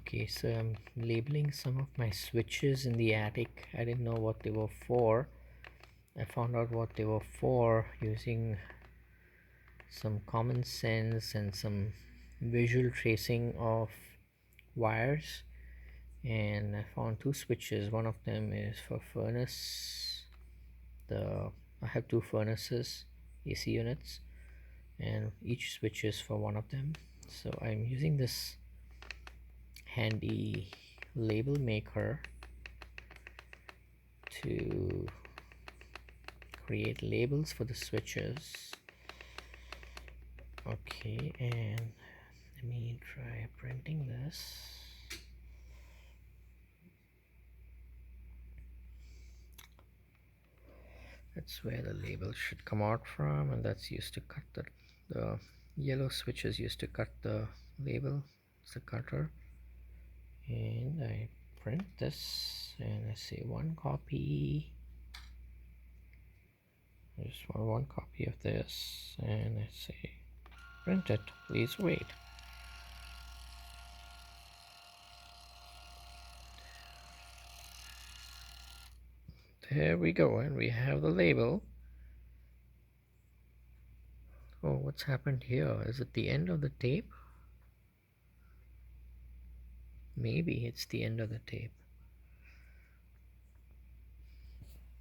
Okay, so I'm labeling some of my switches in the attic. I didn't know what they were for. I found out what they were for using some common sense and some visual tracing of wires, and I found two switches. One of them is for furnace. I have two furnaces, AC units, and each switch is for one of them. So I'm using this handy label maker to create labels for the switches. Okay, and let me try printing this. That's where the label should come out from, and that's used to cut the yellow switch is used to cut the label. It's a cutter, and I print this and I say one copy. I just want one copy of this, and I say print it, please wait. There we go, and we have the label. Oh, what's happened here? Is it the end of the tape? Maybe it's the end of the tape.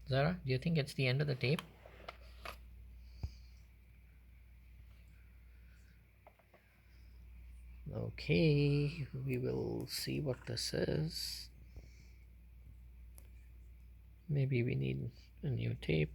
Zara, do you think it's the end of the tape? Okay, we will see what this is. Maybe we need a new tape.